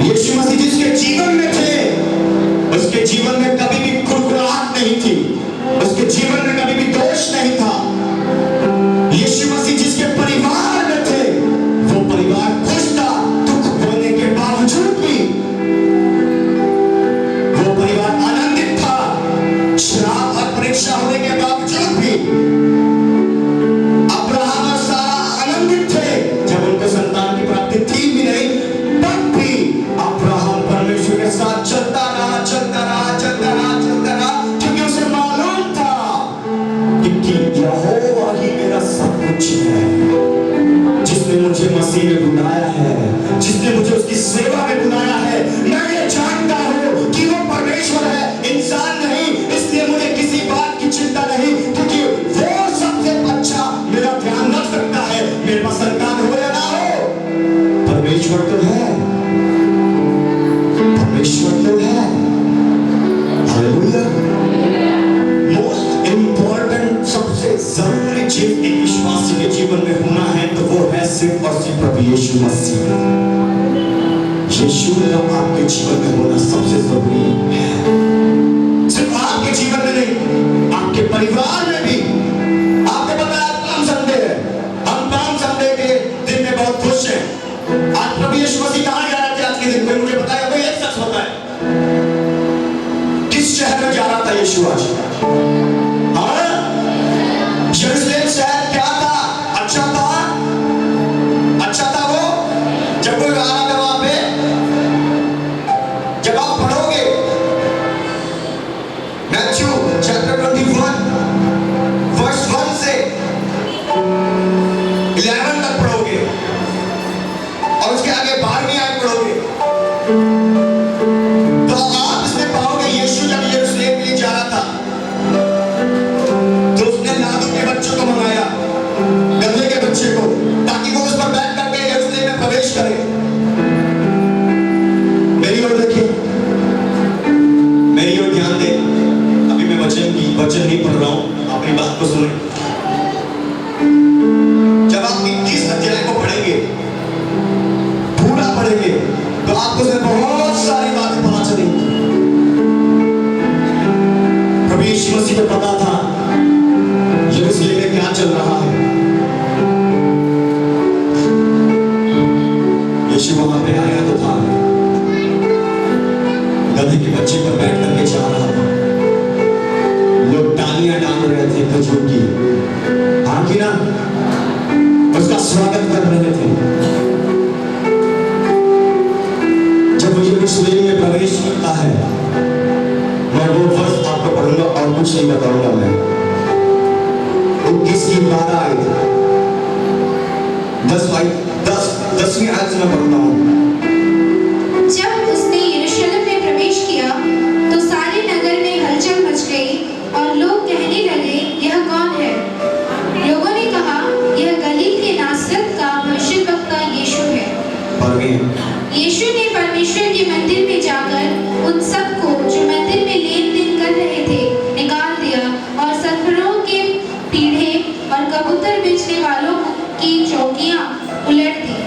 यीशु मसीह जिसके जीवन में थे, उसके जीवन में कभी भी कुरकुराहट नहीं थी, उसके जीवन में कभी भी दोष नहीं था। यीशु मसीह जिसके परिवार में थे, वो परिवार खुश था, दुख होने के बावजूद भी वो परिवार आनंदित था। श्राप और परीक्षा होने के बावजूद भी अब्राहम और सारा आनंदित थे। जब उनको संतान की प्राप्ति थी भी नहीं, तब भी अब्राहम परमेश्वर के साथ चलता रहा, चलता रहा, चलता रहा, चलता रहा, क्योंकि उसे मालूम था कि यहोवा ही मेरा सब कुछ है। जिसने मुझे मसीह में बुलाया है, जिसने मुझे उसकी सेवा में बुलाया है, मैं ये जानता हूं कि वो परमेश्वर है, इंसान नहीं। इसलिए मुझे किसी बात की चिंता नहीं, क्योंकि वो सबसे अच्छा मेरा ध्यान रख सकता है। मेरे पास संतान हो या ना हो, परमेश्वर तो है, परमेश्वर तो है। हालेलुया। मोस्ट इंपॉर्टेंट, सबसे जरूरी चीज एक विश्वासी के जीवन में होना है, तो वो है सिर्फ और सिर्फ प्रभु यीशु मसीह। यीशु का आपके जीवन में होना सबसे जरूरी है। सिर्फ आपके जीवन में नहीं, आपके परिवार में भी। आपको पता है पाम संडे है, हम पाम संडे के दिन में बहुत खुश हैं। आज प्रभु यीशु मसीह कहाँ जा रहे थे आज के दिन में? मुझे बताया, कोई एक शख्स बताए किस शहर में जा रहा था यीशु आज? यरूशलेम शहर क्या था? अच्छा था, अच्छा था वो। जब कोई आ रहा था वहां पे, जब आप पढ़ोगे मैथ्यू चैप्टर 21 वर्स 1 से 11 तक पढ़ोगे और उसके आगे 12वीं आयत पढ़ोगे, तो आप इसमें पाओगे यीशु जब यरूशलेम के लिए जा रहा था, तो उसने नादू के बच्चों को मंगाया, गधे के बच्चे को, ताकि वो उस पर बैठ करके यरूशलेम में प्रवेश करे। मेरी ओर देखिए, मेरी ओर ध्यान दें। अभी मैं वचन नहीं पढ़ रहा हूं, अपनी बात को सुने। जब आप 21 अध्याय को पढ़ेंगे, पूरा पढ़ेंगे, तो आपको उसमें बहुत सारी बातें पता चलेंगी। प्रभु यीशु मसीह को पता था यरूशलेम में क्या चल रहा है। यीशु वहां पे आया तो था, गधे के बच्चे पर बैठ करके जा रहा था। लोग तालियां डाल रहे थे खजूर की, हाँ कि ना, उसका स्वागत कर रहे थे। जब वो यरूशलेम में प्रवेश करता है, मैं वो वर्ष आपको पढ़ूंगा और कुछ नहीं बताऊंगा। मैं 21 की 12 आयत, 10वीं आयत से मैं पढ़ता हूँ। जब उसने यरूशलेम में प्रवेश किया, तो सारे नगर में हलचल मच गई और लोग कहने लगे, यह कौन है? लोगों ने कहा, यह गलील के नासरत का भविष्यद्वक्ता यीशु है। यीशु ने परमेश्वर के मंदिर में जाकर उन सबको जो मंदिर में लेन देन कर रहे थे निकाल दिया, और सरफरों के पीढ़े और कबूतर बेचने वालों की चौकियां उलट दी।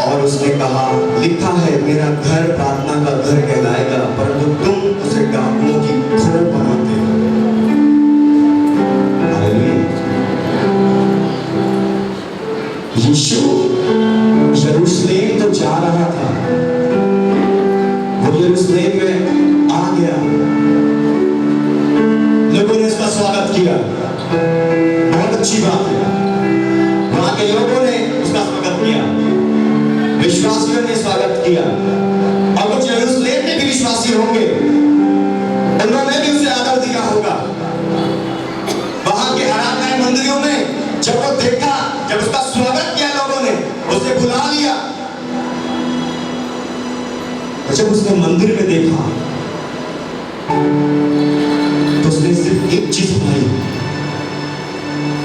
और उसने कहा, लिखा है, मेरा घर प्रार्थना का घर कहलाएगा, परंतु तुम उसे डाकुओं की खोह बनाते हो। यीशु यरूशलेम तो जा रहा था, वो यरूशलेम में आ गया, लोगों ने उसका स्वागत किया, बहुत अच्छी बात है। वहां के लोगों ने उसका स्वागत किया, विश्वासियों ने स्वागत किया, और कुछ यरूशलेम में भी विश्वासी होंगे, उन्होंने भी उसे आदर दिया होगा। वहां के आराधनालय मंदिरों में जब वो देखा, जब उसका स्वागत किया लोगों ने, उसे बुला लिया, और जब उसने मंदिर में देखा, तो उसने सिर्फ एक चीज पाई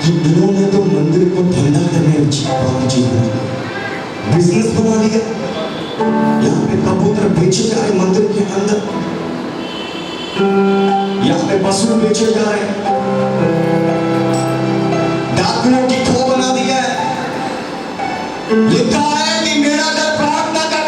कि इन्होंने तो मंदिर को धंधा करने की बिजनेस बना लिया। यहाँ पे कबूतर बेचे जा रहे मंदिर के अंदर, यहाँ पे पशु बेचे जा रहे, डाकुओं की खो बना दिया है। लिखा है कि मेरा घर प्रार्थना का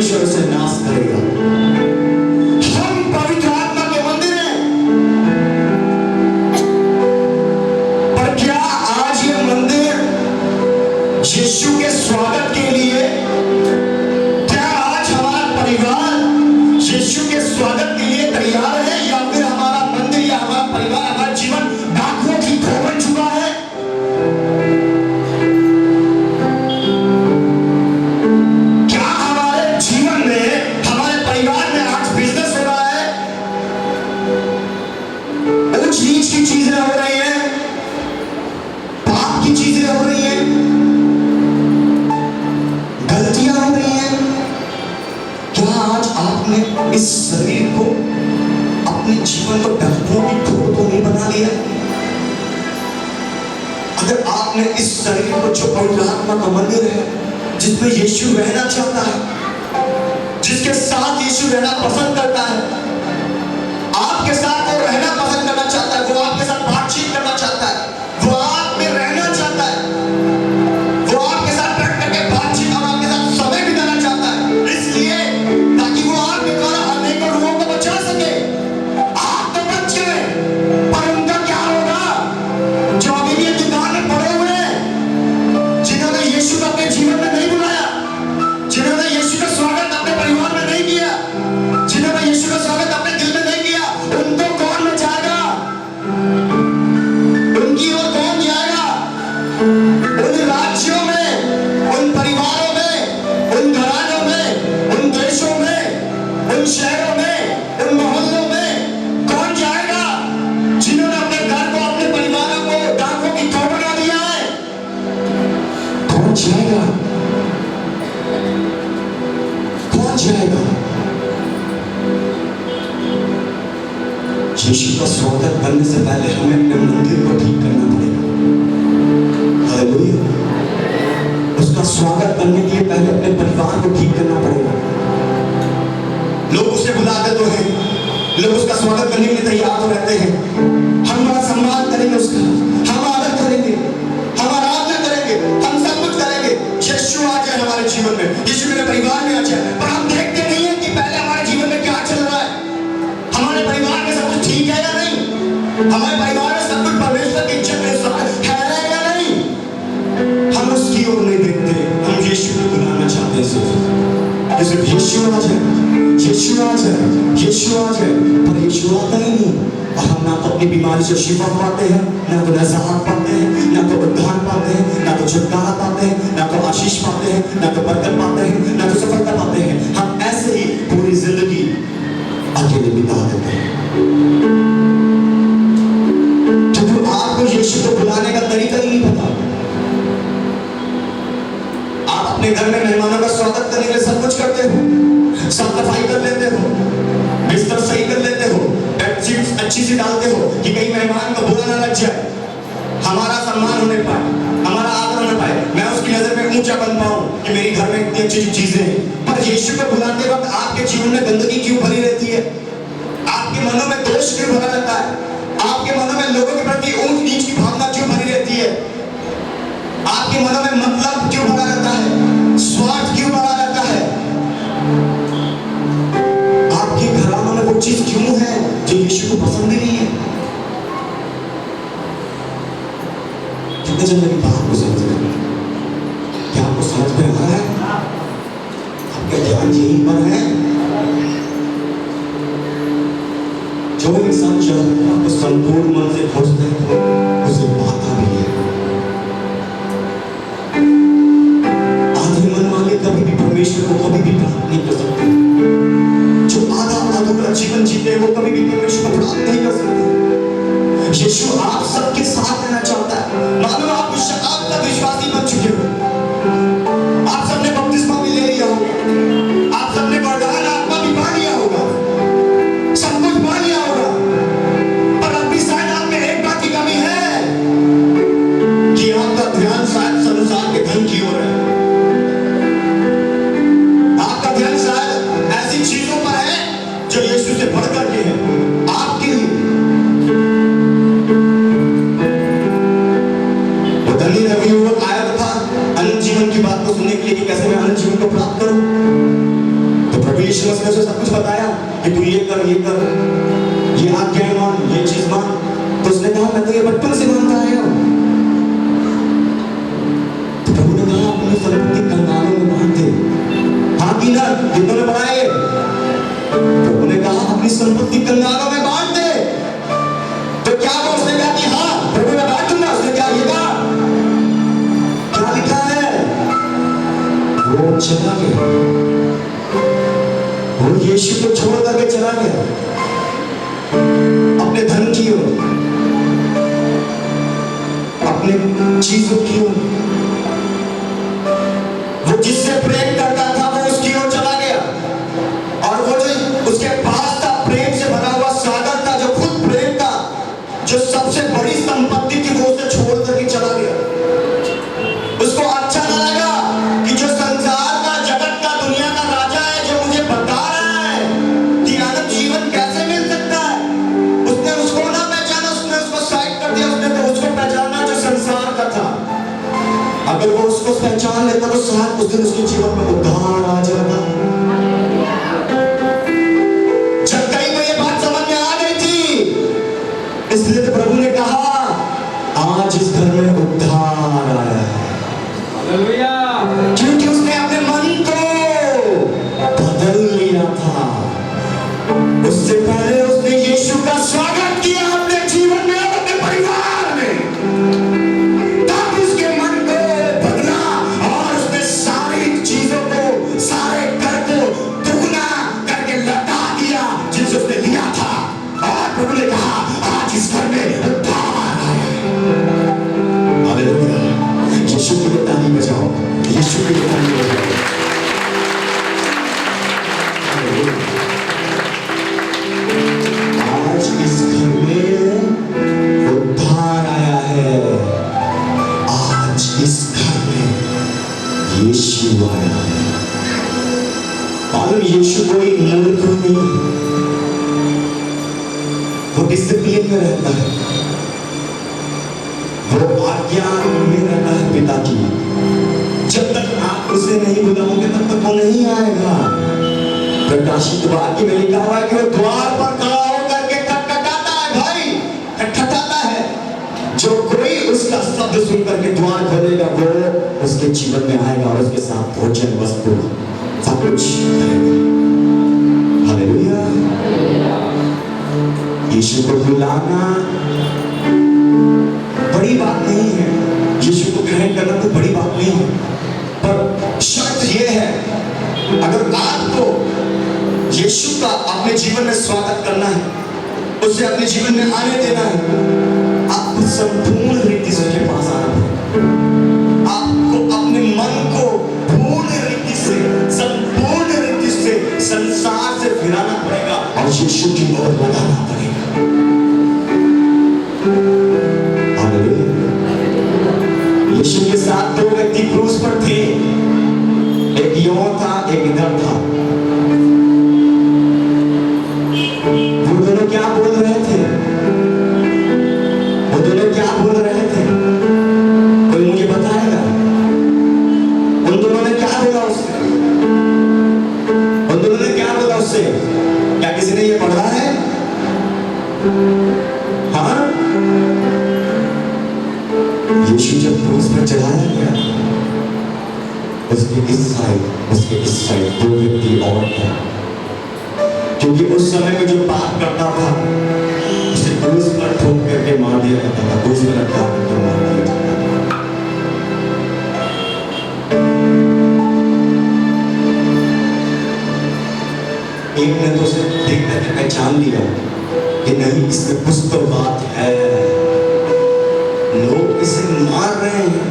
परमेश्वर उसे नाश करेगा। हम पवित्र आत्मा के मंदिर हैं, पर क्या आज ये मंदिर यीशु के स्वागत के लिए, क्या आज हमारा परिवार यीशु के स्वागत के लिए तैयार है, या फिर हमारा मंदिर या हमारा परिवार, हमारा जीवन डाकुओं की खो बन चुका है? क्या हमारे जीवन में, हमारे परिवार में आज बिजनेस हो रहा है, ऊंच नीच की चीजें हो रही हैं, पाप की चीजें हो रही हैं, गलतियां हो रही हैं? क्या आज आपने इस शरीर को, अपने जीवन को डाकुओं की खोर तो नहीं बना लिया? अगर आपने इस शरीर को, जो पवित्र आत्मा का मंदिर है, जिसमें यीशु रहना चाहता है, जिसके साथ यीशु रहना पसंद करता है, आपके साथ वो रहना पसंद करना चाहता है, वो आपके साथ बातचीत करना चाहता है, वो आप में रहना चाहता है, वो आपके साथ बैठ करके बातचीत और आपके साथ समय बिताना चाहता है, इसलिए ताकि वो आपके द्वारा अनेकों लोगों को बचा सके। आप तो बच गए, पर उनका क्या होगा जो अभी भी दुकान में पड़े हुए हैं, जिन्होंने यीशु को अपने जीवन में नहीं बुलाया, जिन्होंने यीशु का स्वागत अपने परिवार में नहीं किया, जिन्होंने यीशु का स्वागत अपने दिल में नहीं किया, उनको कौन बचाएगा? उनकी ओर कौन जाएगा? उन राज्यों में, उन परिवारों में, उन घरानों में, उन देशों में, उन शहरों में, उन मोहल्लों में कौन जाएगा जिन्होंने अपने घर को, अपने परिवारों को डाकुओं की खोर बना दिया है? कौन जाएगा? कौन जाएगा? यीशु का स्वागत करने से पहले हमें अपने मंदिर को ठीक करना पड़ेगा। हालेलुया। उसका स्वागत करने के लिए पहले अपने परिवार को ठीक करना पड़ेगा। लोग उसे बुलाते तो हैं, लोग उसका स्वागत करने के लिए तैयार तो रहते हैं, हम बड़ा सम्मान करेंगे उसका, हम आदर करेंगे, हम आराधना करेंगे, हम सब कुछ करेंगे, यीशु आ जाए हमारे जीवन में, यीशु मेरे परिवार में आ जाए। पर हम देखते नहीं है कि पहले हमारे जीवन में क्या चल रहा है, हमारे परिवार में सब कुछ ठीक है या नहीं, हमारे परिवार में सब कुछ परमेश्वर की इच्छा के अनुसार है या नहीं। हम उसकी ओर नहीं देखते, हम यीशु को बुलाना चाहते हैं सिर्फ यीशु आ जाए, यीशु आ जाए, यीशु आ जाए, पर यीशु आता ही नहीं। और हम ना तो अपनी बीमारी से शिफा पाते हैं, ना तो नजात पाते हैं, ना तो उद्धार पाते हैं, ना तो छुटकारा पाते हैं, ना तो आशीष पाते हैं, ना तो बरकत पाते हैं, ना तो सफलता पाते हैं। हम ऐसे ही पूरी जिंदगी अकेले बिता देते हैं, क्योंकि आपको यीशु को बुलाने का तरीका ही नहीं पता। आप अपने घर में मेहमानों का स्वागत करने के लिए सब कुछ करते हो, साफ सफाई कर लेते हो, बिस्तर सही कर लेते हो, बेडशीट अच्छी सी डालते हो कि कहीं मेहमान को बुरा ना लग जाए, हमारा सम्मान होने पाए, हमारा आदर होने पाए, मैं उसकी नजर में ऊंचा बन पाऊं कि मेरी घर में इतनी अच्छी चीजें हैं। पर यीशु को बुलाते वक्त आपके जीवन में गंदगी क्यों भरी रहती है? आपके मनों में दोष क्यों भरा रहता है? आपके मनों में लोगों के प्रति ऊंच नीच की भावना क्यों भरी रहती है? आपके मनों में मतलब क्यों भरा रहता है? स्वार्थ क्यों भरा रहता है? आपके घरानों में वो चीज क्यों है जो यीशु को पसंद ही नहीं है? कितने जन मेरी बात को समझ रहे हैं? क्या आपको समझ में आ रहा है? आपका ध्यान यहीं पर है? जो इंसान आपको संपूर्ण मन से खोजते हैं तो उसे पाता भी है। आधे मन वाले कभी भी परमेश्वर को कभी भी प्राप्त नहीं कर सकते। जो आधा अधूरा जीवन जीते हैं वो कभी भी परमेश्वर को प्राप्त नहीं कर सकते। यीशु आप सबके साथ रहना चाहता है। मानो आप सब विश्वासी बन चुके हो, आप सबने बपतिस्मा भी ले लिया होगा, आप सबने वरदान आत्मा भी पा लिया होगा, सब कुछ पा लिया होगा, पर अब भी शायद आप में एक बात की कमी है कि आपका ध्यान शायद संसार के धन की ओर है। आपका ध्यान शायद ऐसी चीजों पर है जो यीशु से बढ़कर के है आपके लिए। उसने उसे सब कुछ बताया कि तू ये कर, ये आज्ञाएं मान, ये चीज मान। तो उसने कहा मैं तो ये बचपन से मानता आया हूं। तो प्रभु ने कहा अपनी संपत्ति कंगालों में बांट दे। हाँ की ना, कितनों ने पढ़ा है? प्रभु ने कहा अपनी संपत्ति कंगालों में बांट दे। तो क्या वो उसने कहा कि हाँ प्रभु मैं बांट दूंगा? उसने क्या ये कहा? क्या लिखा है? वो चला गया, वो यीशु को छोड़ करके चला गया अपने धन की ओर, अपने चीजों की ओर। वो जिससे प्रेम करता था वो उसकी ओर चला गया, और वो जो उसके पास था प्रेम से भरा हुआ सागर था, जो खुद प्रेम था, जो सबसे बड़ी संपत्ति थी, वो उसे छोड़ करके चला गया। उसको अच्छा ना लगा कि जो संसार का, जगत का, दुनिया का राजा है, जो मुझे बता रहा है कि अनंत जीवन कैसे मिल सकता है, उसने उसको ना पहचाना, उसने उसको साइड कर दिया। उसने तो उसको पहचाना जो संसार का था। अगर वो उसको पहचान लेता तो शायद उस दिन उसके जीवन में उद्धार आ जाता। जब कहीं को ये बात समझ में आ गई थी, इसलिए तो प्रभु ने कहा आज इस घर में उद्धार आया है। हालेलुया। क्योंकि उसने अपने मन को बदल लिया था। उससे पहले उसने यीशु का स्वागत किया अपने जीवन में और अपने परिवार में, तब उसके मन को बदला और उसने सारी चीजों को, सारे घर को दुगना करके लौटा दिया जिनसे उसने लिया था। और प्रभु ने कहा आज इस घर में उद्धार आया है। हालेलुया। यीशु के लिए ताली बजाओ, यीशु के लिए ताली बजाओ। आज इस घर में उद्धार आया है। आज इस घर में यीशु आया है। मालूम यीशु कोई मूर्ख नहीं, वो डिसिप्लिन में रहता है, वो आज्ञा में रहता है पिता की। जब तक आप उसे नहीं बुलाओगे तब तक वो नहीं आएगा। प्रकाशित वाक्य में लिखा हुआ है कि वो द्वार पर खड़ा होकर के खटखटाता है। भाई खटखटाता है, जो कोई उसका शब्द सुन करके द्वार खोलेगा वो उसके जीवन में आएगा और उसके साथ भोजन, वस्तु, सब कुछ करेगा। हालेलुया। यीशु को बुलाना बड़ी बात नहीं है, यीशु को ग्रहण करना तो बड़ी बात नहीं है, पर शर्त यह है अगर आपको यीशु का अपने जीवन में स्वागत करना है, उसे अपने जीवन में आने देना है, आपको संपूर्ण रीति से उसके पास आना पड़ेगा। आपको अपने मन को पूर्ण रीति से, संपूर्ण रीति से संसार से फिराना पड़ेगा और यीशु की ओर लगाना पड़ेगा। यीशु के साथ दो व्यक्ति क्रूस पर थे, एक यों था, एक इधर था। वो दोनों क्या बोल रहे थे? वो दोनों क्या बोल रहे थे? कोई मुझे बताएगा? उन दोनों ने क्या बोला उससे? उन दोनों ने क्या बोला उससे? क्या किसी ने ये पढ़ा है? हाँ, यीशु जब क्रूस पर चढ़ाया गया, उसके इस साइड दो व्यक्ति और थे, क्योंकि उस समय में जो पाप करता था उसे क्रूस पर ठोक करके मार दिया जाता था, क्रूस पर लटका करके मार दिया जाता था। एक ने तो उसे देख करके पहचान लिया कि नहीं, इसमें कुछ तो बात है। लोग इसे मार रहे हैं,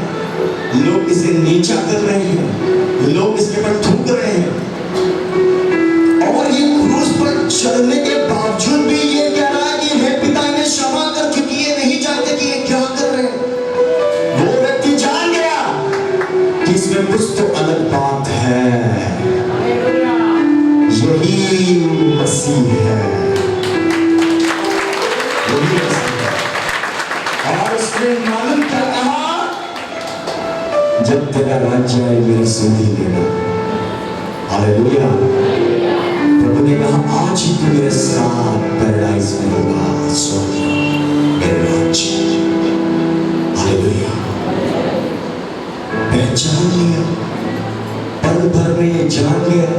लोग इसे नीचा कर रहे हैं, लोग इसके पर थूक रहे हैं, और ये क्रूस पर चढ़ने के बावजूद भी ये कह रहा है कि हे पिता इन्हें क्षमा कर, क्योंकि ये नहीं जानते कि ये क्या कर रहे हैं। वो व्यक्ति जान गया कि इसमें कुछ तो अलग बात है। यही मसीह है, यही मसीह है। और उसने मालूम क्या कहा? जब तेरा राज्य आए मेरी सुधि लेना। हालेलुया। आज ही तू मेरे साथ पैराडाइज में होगा, स्वर्ग मेरे राज्य। हालेलुया। मैं जान लिया, पल भर में ये जान लिया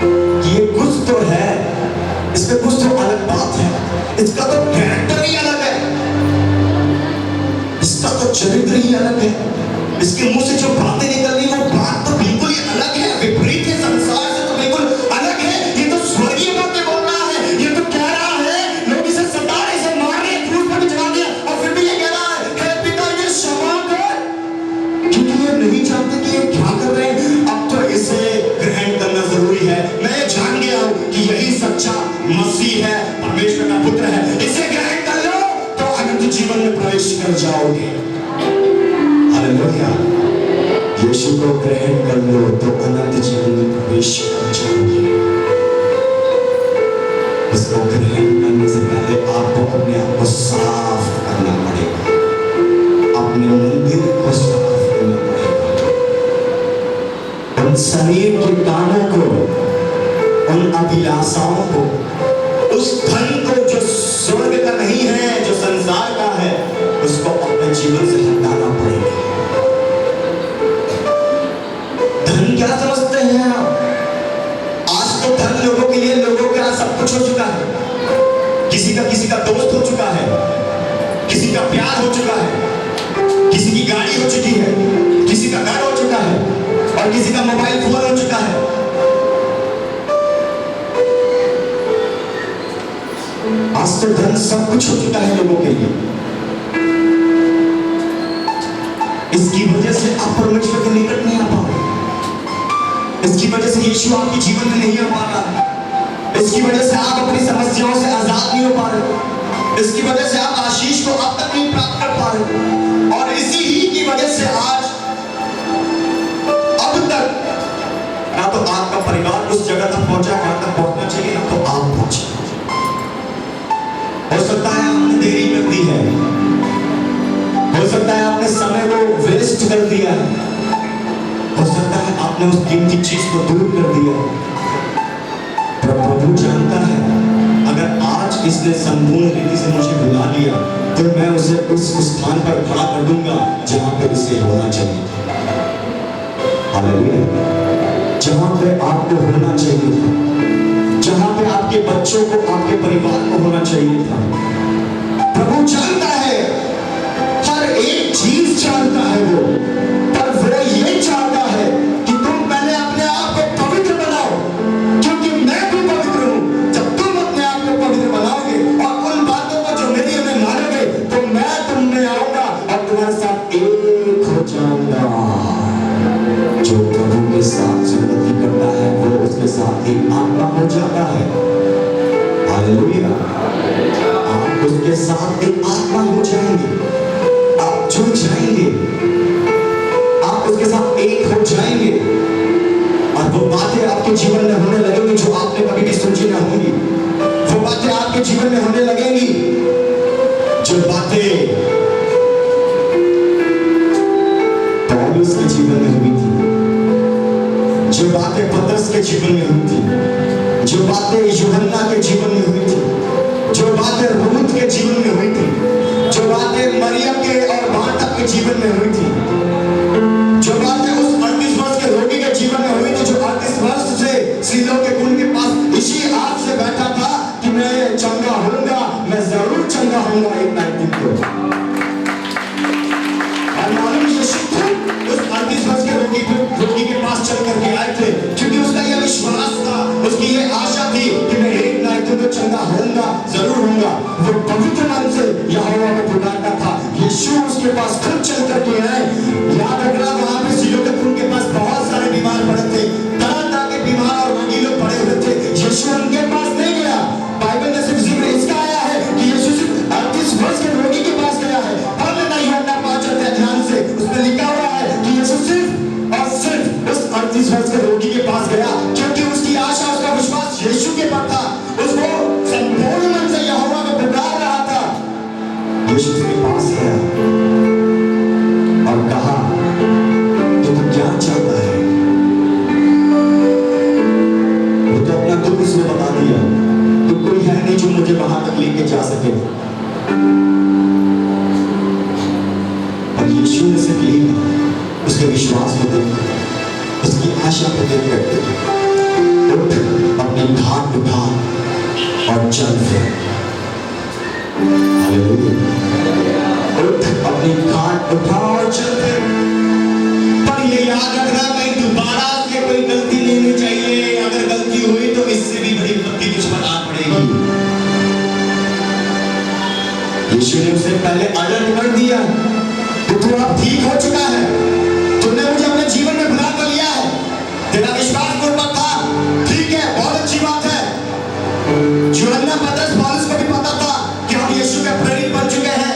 कि ये कुछ तो है, इसमें कुछ तो अलग बात है, इसका तो कैरेक्टर ही अलग है, इसका तो चरित्र ही अलग है, इसके मुंह से जो बातें निकल रही वो बात तो बिल्कुल ही अलग है, विपरीत है, संसार से तो बिल्कुल अलग है। ये तो स्वर्गीय बातें बोल रहा है, ये तो कह रहा है लोग इसे सता रहे, इसे मार रहे, क्रूस पर चढ़ा दिया, और फिर भी ये कह रहा है हे पिता ये क्षमा कर, क्योंकि ये नहीं जानते कि ये क्या कर रहे हैं। अब तो इसे ग्रहण करना जरूरी है। मैं जान गया हूं कि यही सच्चा मसीह है, परमेश्वर का पुत्र है। इसे ग्रहण कर लो तो अनंत जीवन में प्रवेश कर जाओगे। हालेलुया। यीशु को ग्रहण कर लो तो अनंत जीवन में प्रवेश कर जाओगे। इसको ग्रहण करने से पहले आपको अपने आप को साफ करना पड़ेगा, अपने मंदिर को साफ करना पड़ेगा, उन शरीर के कामों को, उन अभिलाषाओं को, उस धन को जो स्वर्ग का नहीं है, जो संसार का है, उसको अपने जीवन से हटाना पड़ेगा। धन क्या समझते हैं आप? आज तो धन लोगों के लिए, लोगों के सब कुछ हो चुका है। किसी का दोस्त हो चुका है, किसी का प्यार हो चुका है, किसी की गाड़ी हो चुकी है, किसी का घर हो चुका है, और किसी का मोबाइल फोन हो चुका है। आज तो धन सब कुछ हो चुका है लोगों के लिए। इसकी वजह से आप परमेश्वर के निकट नहीं आ पा रहे, इसकी वजह से यीशु आपके जीवन में नहीं आ पा रहा, इसकी वजह से आप अपनी समस्याओं से आजाद नहीं हो पा रहे, इसकी वजह से आप आशीष को अब तक नहीं प्राप्त कर पा रहे, और इसी ही की वजह से आज अब तक ना तो आपका परिवार उस जगह तक पहुंचा जहां तक पहुंचना चाहिए, ना तो आप पहुंचे। हो सकता है आपने देरी कर दी है, हो सकता है आपने समय को वेस्ट कर दिया, हो सकता है आपने उस कीमती चीज को दूर कर दिया। प्रभु जानता है, अगर आज इसने संपूर्ण रीति से मुझे बुला लिया तो मैं उसे उस स्थान पर खड़ा कर दूंगा जहां पर इसे होना चाहिए। हालेलुया। जहां पे आपको होना चाहिए था, जहां पे आपके बच्चों को, आपके परिवार को होना चाहिए था। प्रभु जानता है, हर एक चीज जानता है वो, पर वो ये चाहता है कि तुम पहले अपने आप को पवित्र बनाओ, क्योंकि मैं भी पवित्र हूं। जब तुम अपने आप को पवित्र बनाओगे और उन बातों को जो मेरी हमें मानोगे, तो मैं तुम में आऊंगा और तुम्हारे साथ एक हो जाऊंगा। जो प्रभु के साथ संगति करता है वो उसके साथ एक आत्मा हो जाता है। हालेलुया। आप उसके साथ एक आत्मा हो जाएंगे, आप जुड़ जाएंगे, आप उसके साथ एक हो जाएंगे, और वो बातें आपके जीवन में होने लगेंगी जो आपने कभी भी सोची ना होंगी। वो बातें आपके जीवन में होने लगेंगी जो बातें पौलुस के जीवन में हुई थी, जो बातें पतरस के जीवन में हुई थी, जो बातें यूहन्ना के जीवन में हुई थी, जो बातें रूथ के जीवन में हुई थी, जो बातें मरियम के और मार्था के जीवन में हुई थी, जो बातें उस 38 वर्ष के रोगी के जीवन में हुई थी, जो 38 वर्ष से सीलों के कुंड के पास इसी हाथ से बैठा था कि मैं चंगा होऊंगा, मैं जरूर चंगा होऊंगा एक दिन को। और मालूम यीशु उस 38 वर्ष के रोगी के पास चल करके आए थे, क्योंकि उसका यह विश्वास था, उसकी ये आशा थी कि मैं एक ना एक दिन तो चंगा होऊंगा, जरूर होऊंगा। वो पवित्र मन से यहोवा को पुकारता था। यीशु उसके पास खुद चल करके आए। याद रखना, वहां पे सीलों के कुंड के पास बहुत सारे बीमार पड़े थे, तरह तरह के बीमार और रोगी लोग पड़े हुए थे। यीशु उनके पास नहीं गया। बाइबल में सिर्फ जिक्र इसका आया है कि यीशु सिर्फ 38 वर्ष के रोगी के पास गया है। पढ़ लेना यूहन्ना 5 अध्याय ध्यान से, उसमें लिखा हुआ है कि यीशु सिर्फ और सिर्फ उस 38 वर्ष के रोगी के पास गया, क्योंकि उसकी आशा, उसका विश्वास यीशु के पर था। उसको संपूर्ण मन से यहोवा को पुकार रहा था। यीशु उसके पास गया और कहा, तक लेके जा सके। और यीशु ने सिर्फ यही कहा, उसके विश्वास को देखकर, उसकी आशा को देखकर, उठ अपनी खाट उठा और चल फिर। हालेलुया। उठ अपनी खाट उठा और चल फिर। पर ये याद रखना, कहीं दोबारा से कोई गलती नहीं चाहिए। अगर गलती हुई तो इससे भी बड़ी विपत्ति कुछ बता पड़ेगी। यीशु ने उसे पहले अलर्ट कर दिया कि तू अब ठीक हो चुका है, तूने मुझे अपने जीवन में बुला कर लिया है, तेरा विश्वास मुझ पर था, ठीक है, बहुत अच्छी बात है। यूहन्ना, पतरस, पौलुस को भी पता था कि हम यीशु के प्रेरित बन चुके हैं।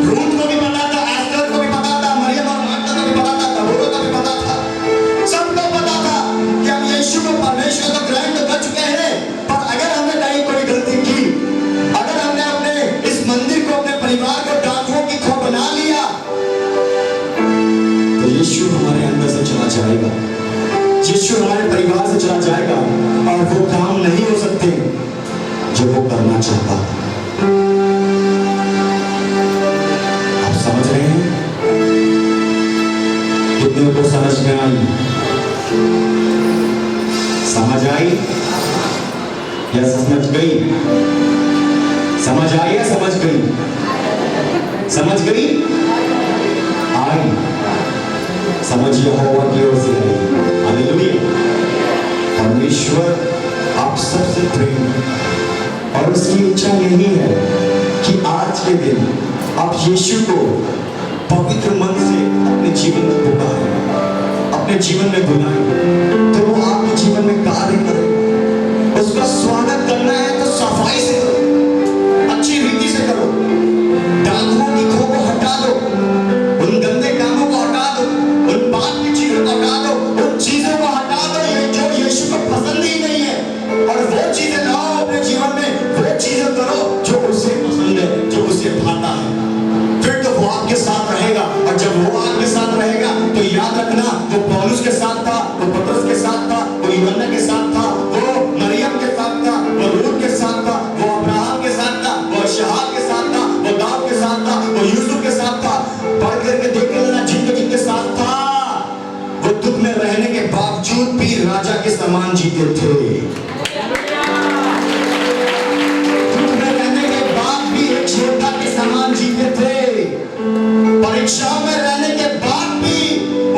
रूथ को भी पता था, एस्तर को भी पता था, मरियम और मार्था को भी पता था, तबोरा को भी पता था, सबको पता था कि हम यीशु को परमेश्वर का ग्रहण तो कर चुके हैं। पर अगर हमने कहीं कोई गलती की, अगर हमने अपने इस मंदिर को, अपने परिवार को डाकुओं की खो बना लिया, तो यीशु हमारे अंदर से चला जाएगा, यीशु हमारे परिवार से चला जाएगा और वो काम नहीं हो सकते जो वो करना चाहता। आप समझ रहे हैं? कितने को समझ में आई? समझ आई या समझ गई? समझ आई या समझ गई? समझ गई? आई समझ यहोवा की ओर से आई। हालेलुया। परमेश्वर आप सबसे प्रेम और उसकी इच्छा यही है कि आज के दिन आप यीशु को पवित्र मन से अपने जीवन में पुकारें, अपने जीवन में बुलाएं, तो वो आपके जीवन में कार्य करे। उसका स्वागत करना है तो सफाई से करो, अच्छी रीति से करो, डाकुओं की खो को हटा दो, उन गंदे कामों को हटा दो, उन पाप की चीजों को हटा दो, उन चीजों को हटा दो जो यीशु को पसंद ही नहीं है, और वो चीजें लाओ अपने जीवन में, वो चीजें करो जो उसे पसंद है, जो उसे भाता है। फिर तो वो आपके साथ रहेगा, और जब वो आपके साथ रहेगा तो याद रखना, वो पौलुस के साथ था, वो पतरस के साथ था, वो यूहन्ना के साथ था, वो मरियम के साथ था, वो रूथ के साथ था, वो अब्राहम के साथ था, वो शहाब के साथ था, वो दाऊद के साथ था, वो यूसुफ के साथ था। पढ़ करके देख लेना, जिनके साथ था वो दुख में रहने के बावजूद भी राजा के समान जीते थे। दुख में रहने के बाद भी एक योद्धा के समान जीते थे। परीक्षाओं में रहने के बाद भी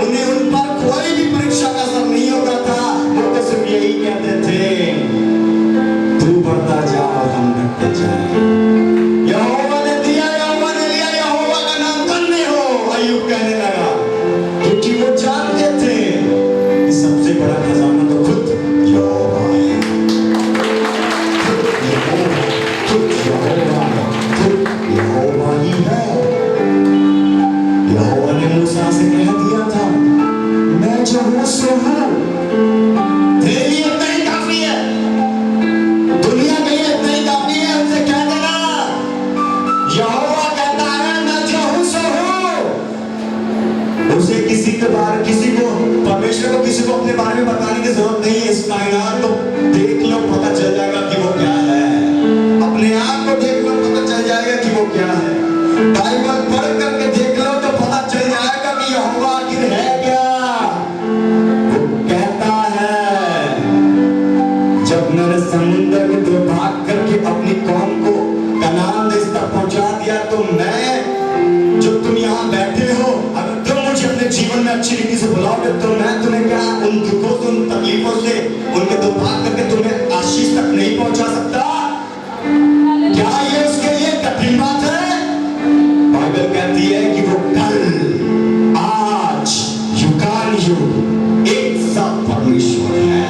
उन्हें उन पर कोई भी परीक्षा का असर नहीं होता था। वो तो सिर्फ यही कहते थे, तू बढ़ता जा और हम घटते जाए। यहोवा ने दिया, यहोवा ने लिया, यहोवा का नाम धन्य हो, अय्यूब कहने लगा, क्योंकि वो जानते थे कि सबसे बड़ा खजाना तो खुद यहोवा है, खुद यहोवा ही है। यहोवा ने मूसा से कह दिया था, मैं जो हूँ सो हूँ, तेरे लिए इतना ही काफी है, दुनिया के लिए इतना ही काफी है। उनसे कह देना, यहोवा कहता है मैं जो हूँ सो हूँ। उसे किसी को परमेश्वर को किसी को अपने बारे में बताने की जरूरत नहीं है। इस कायनात को देख लो, पता चल जाएगा कि वो क्या है। अपने आप को देख लो, पता चल जाएगा कि वो क्या है। बाइबल पढ़ करके देख लो तो पता चल जाएगा कि यहोवा आखिर है क्या। वो कहता है, जब मैंने समुद्र में दो भाग करके अपनी कौम को कनान देश तक पहुंचा दिया, तो मैं जो तुम यहाँ बैठे हो, अगर तुम मुझे अपने जीवन में अच्छी रीति से बुलाओगे तो मैं तुम्हें क्या उन दुखों से, उन तकलीफों से, उनके दो भाग करके तुम्हें आशीष तक नहीं पहुंचा सकता। क्या ये उसके लिए कठिन बात है? बाइबल कहती है कि वो कल, आज, युगान युग एक सा परमेश्वर है,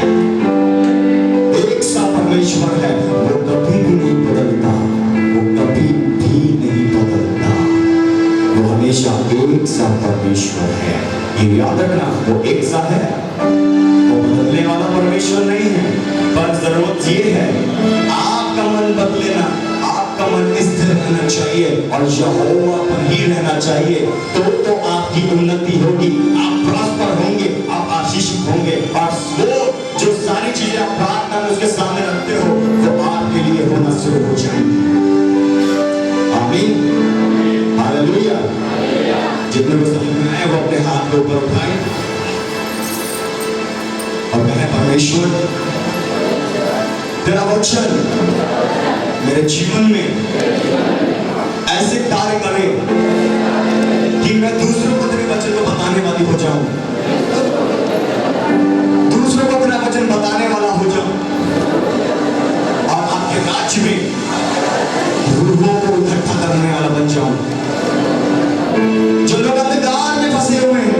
एक सा परमेश्वर है। वो कभी भी नहीं बदलता, वो कभी भी नहीं बदलता, वो हमेशा एक सा परमेश्वर है। ये याद रखना, वो एक सा है, वो बदलने वाला परमेश्वर नहीं है। पर जरूरत ये है, आपका मन बदलेना, आपका मन स्थिर रहना चाहिए और यहोवा पर ही रहना चाहिए। तो आपकी उन्नति होगी, आप प्रॉस्पर होंगे, आप आशीषित होंगे, और वो जो सारी चीजें आप प्रार्थना में उसके सामने रखते हो, वो आपके लिए होना शुरू हो जाएंगे। आमीन, हालेलुया। जितने को समझ में आए वो अपने हाथ को ऊपर उठाएं और कहें, परमेश्वर तेरा वचन मेरे जीवन में ऐसे कार्य करे कि मैं दूसरों को तेरे वचन को बताने वाली हो जाऊं, दूसरों को तेरा वचन बताने वाला हो जाऊं और आपके राज्य में रूहों को इकट्ठा करने वाला बन जाऊं। जो लोग अंधकार में फंसे हुए हैं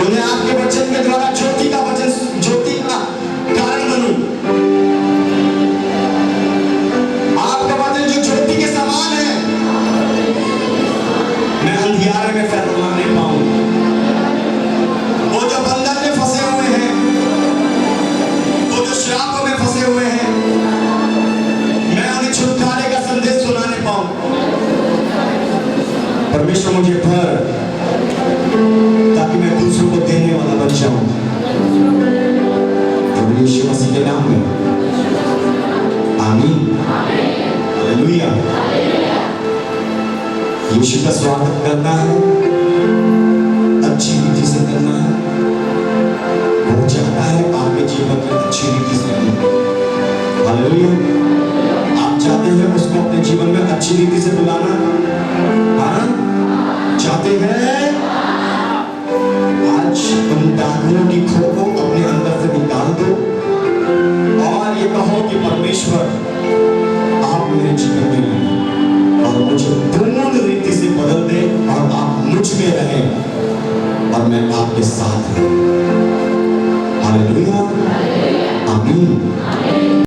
उन्हें आपके वचन के द्वारा ज्योति का वचन, ज्योति का कारण बनूं। आपका वचन जो ज्योति के समान है, मैं अंधियारे में फैलाना नहीं पाऊं। वो जो बंधन में फंसे हुए हैं, वो जो श्रापों में फंसे हुए हैं, मैं उन्हें छुटकारे का संदेश सुनाने पाऊं। परमेश्वर मुझे भर ताकि मैं दूसरों को देने वाला बन जाऊं। प्रभु यीशु मसीह के नाम में आमीन, हालेलुया। यीशु का स्वागत करना है, अच्छी रीति से करना है। वो चाहता है आपके जीवन में अच्छी रीति से करना। हालेलुया। आप चाहते हैं उसको अपने जीवन में अच्छी रीति से बुलाना? हाँ, चाहते हैं? आज उन दागों की खो को